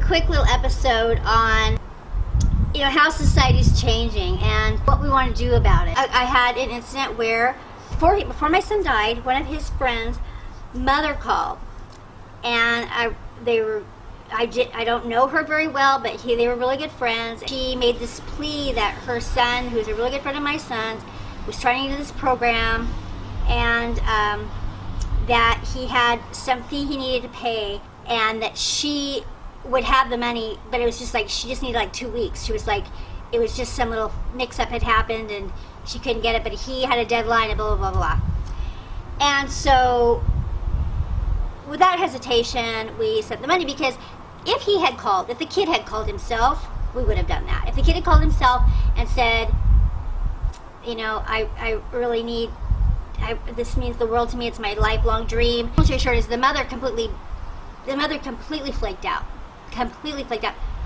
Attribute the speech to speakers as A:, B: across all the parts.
A: quick little episode on how society's changing and what we want to do about it. I had an incident where before my son died, one of his friends' mother called, and I don't know her very well, but they were really good friends. She made this plea that her son, who's a really good friend of my son's, was trying to do this program, and that he had some fee he needed to pay, and that she would have the money, but it was just like she just needed like 2 weeks. She was like, it was just some little mix-up had happened and she couldn't get it, but he had a deadline and blah, blah, blah, blah. And so without hesitation, we sent the money, because if the kid had called himself, we would have done that. If the kid had called himself and said, I really need, this means the world to me, it's my lifelong dream. Long story short is the mother completely flaked out.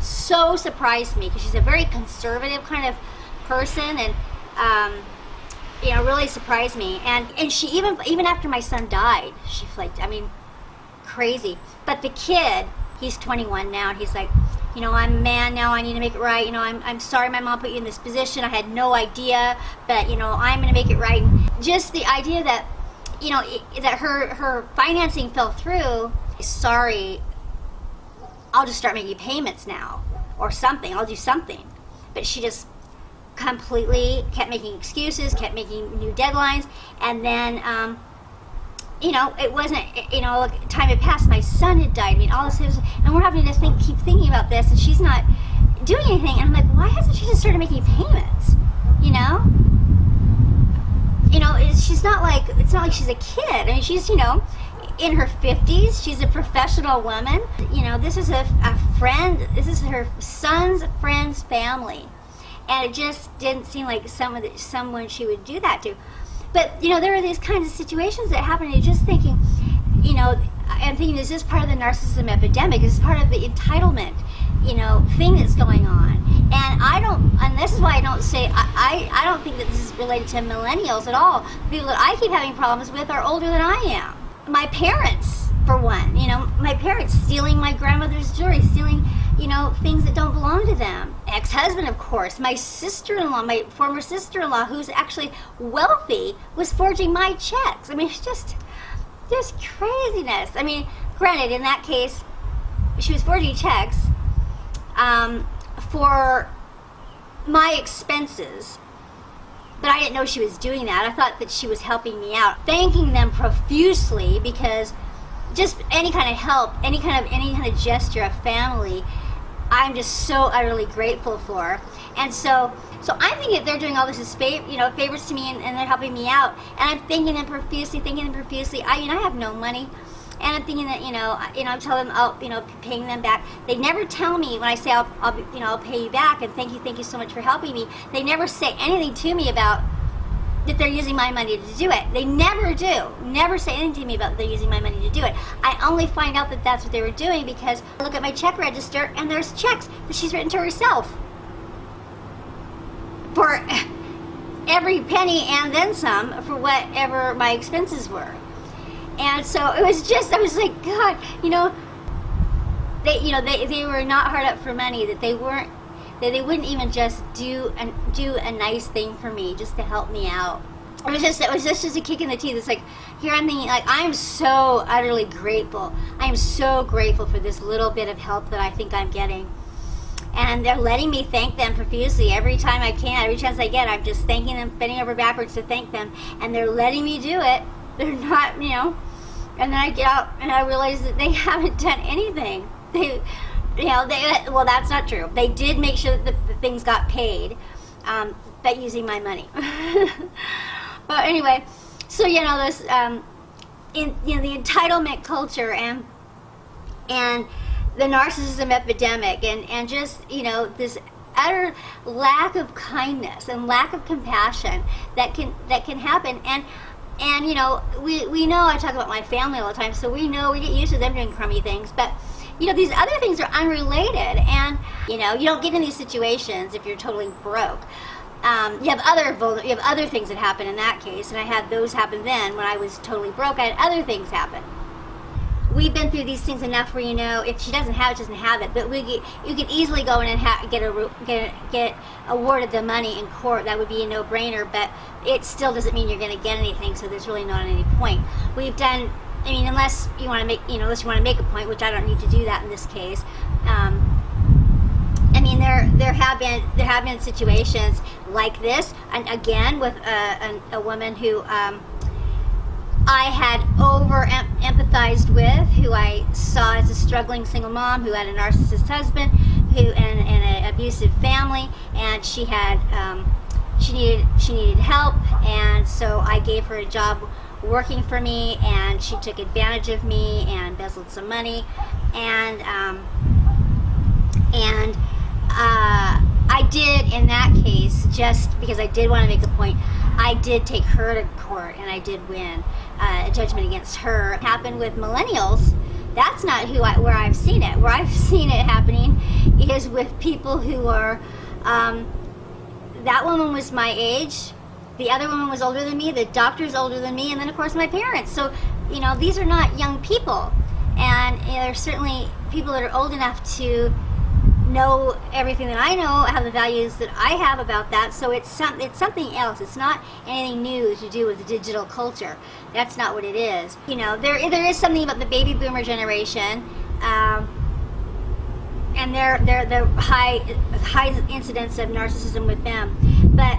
A: So surprised me, because she's a very conservative kind of person, and really surprised me. And she even after my son died, she flaked. I mean, crazy. But the kid, he's 21 now, and he's like, I'm a man now, I need to make it right. I'm sorry my mom put you in this position, I had no idea, but I'm gonna make it right. Just the idea that that her financing fell through. Sorry, I'll just start making payments now or something, I'll do something. But she just completely kept making excuses, kept making new deadlines, and then it wasn't, time had passed, my son had died, all this, and we're having to keep thinking about this, and she's not doing anything, and I'm like, why hasn't she just started making payments? She's not like, it's not like she's a kid. I mean, she's, in her 50s, she's a professional woman. This is a friend, this is her son's friend's family, and it just didn't seem like someone she would do that to. But there are these kinds of situations that happen, and you're just thinking, I'm thinking, is this part of the narcissism epidemic? Is this part of the entitlement, thing that's going on? And this is why I don't say, I don't think that this is related to millennials at all. The people that I keep having problems with are older than I am. My parents, for one, my parents stealing my grandmother's jewelry, stealing, things that don't belong to them. Ex-husband, of course. My sister-in-law, my former sister-in-law, who's actually wealthy, was forging my checks. I mean, it's just craziness. I mean, granted, in that case, she was forging checks for my expenses, but I didn't know she was doing that. I thought that she was helping me out, thanking them profusely, because just any kind of help, any kind of gesture of family, I'm just so utterly grateful for. And so I'm thinking that they're doing all this as favors to me, and they're helping me out. And I'm thanking them profusely. I have no money, and I'm thinking that I'm telling them, paying them back. They never tell me when I say I'll pay you back and thank you so much for helping me. They never say anything to me about that they're using my money to do it. They never do. Never say anything to me about they're using my money to do it. I only find out that that's what they were doing because I look at my check register and there's checks that she's written to herself for every penny and then some for whatever my expenses were. And so it was just, I was like, God, they were not hard up for money, that they wouldn't even just do a nice thing for me just to help me out. It was just a kick in the teeth. It's like, here I'm thinking, like, I am so utterly grateful. I am so grateful for this little bit of help that I think I'm getting. And they're letting me thank them profusely every time I can, every chance I get. I'm just thanking them, bending over backwards to thank them, and they're letting me do it. They're not, and then I get out and I realize that they haven't done anything. Well, that's not true. They did make sure that the things got paid, but using my money. But anyway, so this, the entitlement culture and the narcissism epidemic, and just this utter lack of kindness and lack of compassion that can happen. And we know, I talk about my family all the time, so we get used to them doing crummy things, but these other things are unrelated, and you don't get in these situations if you're totally broke. You have other things that happen in that case, and I had those happen then when I was totally broke. I had other things happen. we've been through these things enough where, you know, if she doesn't have it, she doesn't have it. But you could easily go in and get awarded the money in court. That would be a no-brainer, but it still doesn't mean you're going to get anything, so there's really not any point. We've done, I mean, unless you want to make, you know, unless you want to make a point, which I don't need to do that in this case. I mean, there have been situations like this, and again with a woman who I had over empathized with, who I saw as a struggling single mom who had a narcissist husband, and an abusive family, and she had she needed help, and so I gave her a job working for me, and she took advantage of me and embezzled some money, and I did, in that case, just because I did want to make a point, I did take her to court, and I did win a judgment against her. It happened with millennials. That's not where I've seen it. Where I've seen it happening is with people who are, that woman was my age, the other woman was older than me, the doctor's older than me, and then of course my parents. So, you know, these are not young people. And you know, there's certainly people that are old enough to know everything that I know, have the values that I have about that. So it's something else. It's not anything new to do with digital culture. That's not what it is. You know, there is something about the baby boomer generation, and the high incidence of narcissism with them. But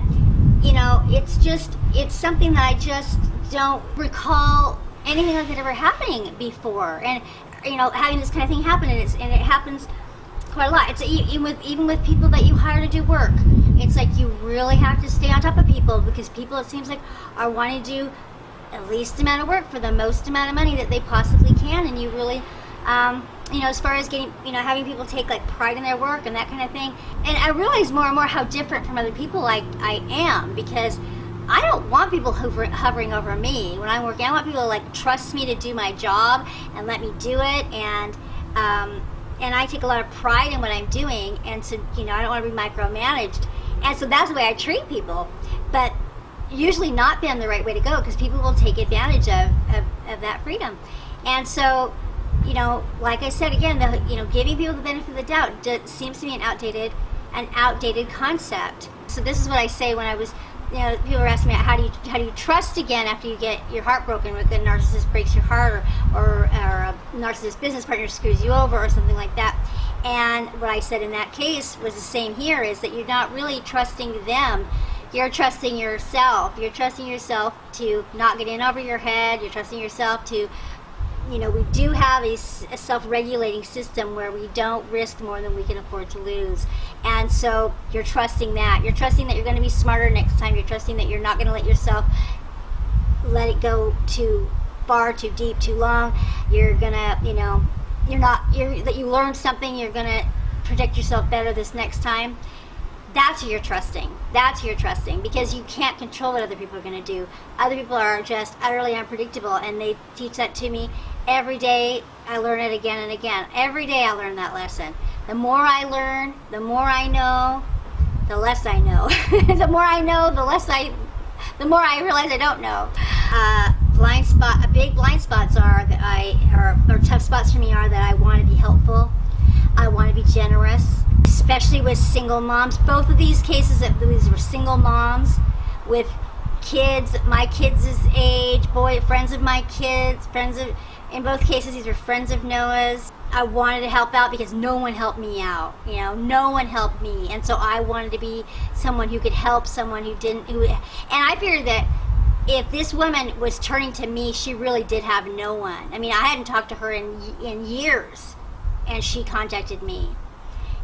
A: you know, it's something that I just don't recall anything like that ever happening before. And you know, having this kind of thing happen, and it happens quite a lot. It's even with people that you hire to do work. It's like you really have to stay on top of people, because people, it seems like, are wanting to do the least amount of work for the most amount of money that they possibly can, and you really, you know, as far as getting, you know, having people take like pride in their work and that kind of thing. And I realize more and more how different from other people I am, because I don't want people hovering over me when I'm working. I want people to like trust me to do my job and let me do it, and I take a lot of pride in what I'm doing, and so, you know, I don't want to be micromanaged, and so that's the way I treat people. But usually not been the right way to go, because people will take advantage of that freedom. And so, you know, like I said again, you know, giving people the benefit of the doubt seems to be an outdated concept. So this is what I say when I was, you know, people were asking me, how do you trust again after you get your heart broken, with a narcissist breaks your heart, or a narcissist business partner screws you over, or something like that. And what I said in that case was the same here, is that you're not really trusting them. You're trusting yourself. You're trusting yourself to not get in over your head. You're trusting yourself to, you know, we do have a self-regulating system where we don't risk more than we can afford to lose. And so you're trusting that. You're trusting that you're going to be smarter next time. You're trusting that you're not going to let yourself let it go too far, too deep, too long. You're going to, you know, that you learned something, you're going to protect yourself better this next time. That's who you're trusting. That's who you're trusting, because you can't control what other people are going to do. Other people are just utterly unpredictable, and they teach that to me every day. I learn it again and again. Every day I learn that lesson. The more I learn, the more I know, the less I know. The more I know, the more I realize I don't know. Big blind spots are that or tough spots for me are that I want to be helpful. I want to be generous, especially with single moms. Both of these cases, these were single moms with kids, my kids' age, friends of my kids, in both cases, these were friends of Noah's. I wanted to help out because no one helped me out. You know, no one helped me. And so I wanted to be someone who could help someone and I figured that if this woman was turning to me, she really did have no one. I mean, I hadn't talked to her in years, and she contacted me.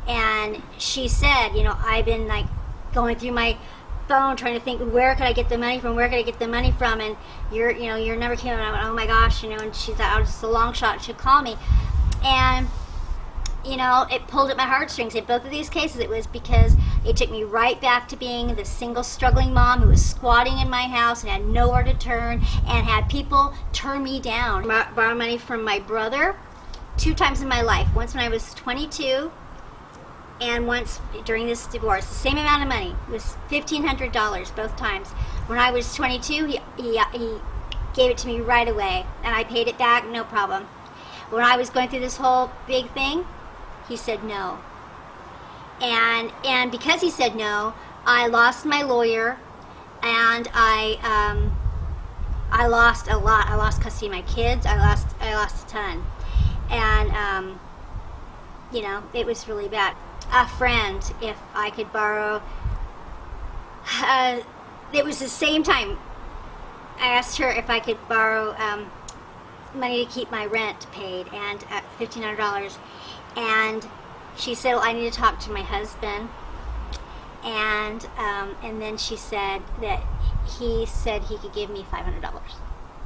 A: And she said, you know, I've been like going through my phone trying to think, where could I get the money from? And your number came, and I went, oh my gosh, you know, and she thought, oh, it's a long shot, she'd call me. And, you know, it pulled at my heartstrings. In both of these cases, it was because it took me right back to being the single struggling mom who was squatting in my house and had nowhere to turn, and had people turn me down. I borrowed money from my brother 2 times in my life. Once when I was 22, and once during this divorce. The same amount of money. It was $1,500 both times. When I was 22, he gave it to me right away, and I paid it back, no problem. when I was going through this whole big thing, he said no. And because he said no, I lost my lawyer, and I lost a lot. I lost custody of my kids. I lost a ton, and you know, it was really bad. A friend, if I could borrow, it was the same time I asked her if I could borrow money to keep my rent paid, and $1,500, and she said, well, I need to talk to my husband, and then she said that he said he could give me $500.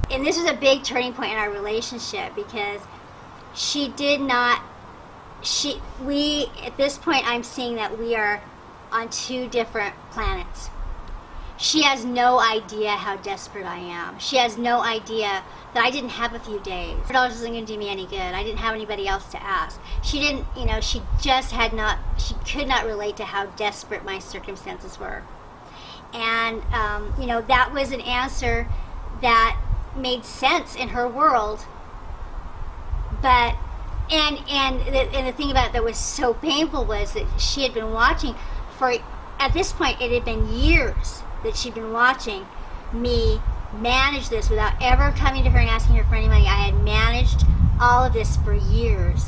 A: And this was a big turning point in our relationship, because she did not, at this point, I'm seeing that we are on two different planets. She has no idea how desperate I am. She has no idea that I didn't have a few days. $100 isn't going to do me any good. I didn't have anybody else to ask. She didn't, you know, she just had not, she could not relate to how desperate my circumstances were. And, you know, that was an answer that made sense in her world. But, and the thing about it that was so painful was that she had been watching for, at this point, it had been years that she'd been watching me manage this without ever coming to her and asking her for any money. I had managed all of this for years,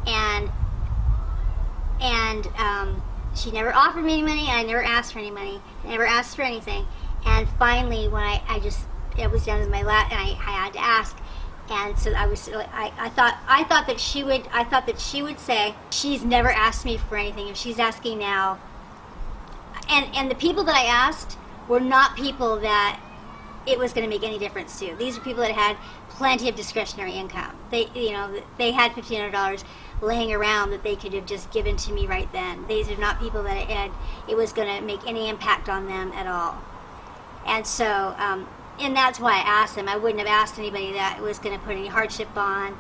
A: and she never offered me any money. I never asked for any money. I never asked for anything. And finally, when it was down to my lap, and I had to ask. And so I thought that she would say, she's never asked me for anything. If she's asking now. And the people that I asked were not people that it was going to make any difference to. These are people that had plenty of discretionary income. They, you know, they had $1,500 laying around that they could have just given to me right then. These are not people that it was going to make any impact on them at all. And so, and that's why I asked them. I wouldn't have asked anybody that was going to put any hardship on,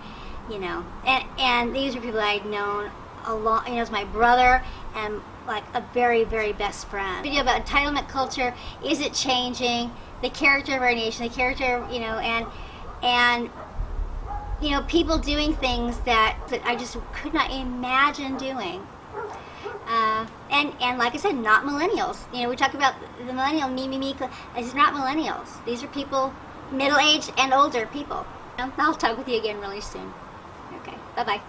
A: you know. And these are people that I'd known a long, you know, it was my brother and like a very, very best friend. Video about entitlement culture, is it changing? The character of our nation, the character, you know, and you know, people doing things that I just could not imagine doing. And like I said, not millennials. You know, we talk about the millennial, me. These are not millennials. These are people, middle-aged and older people. I'll talk with you again really soon. Okay, bye-bye.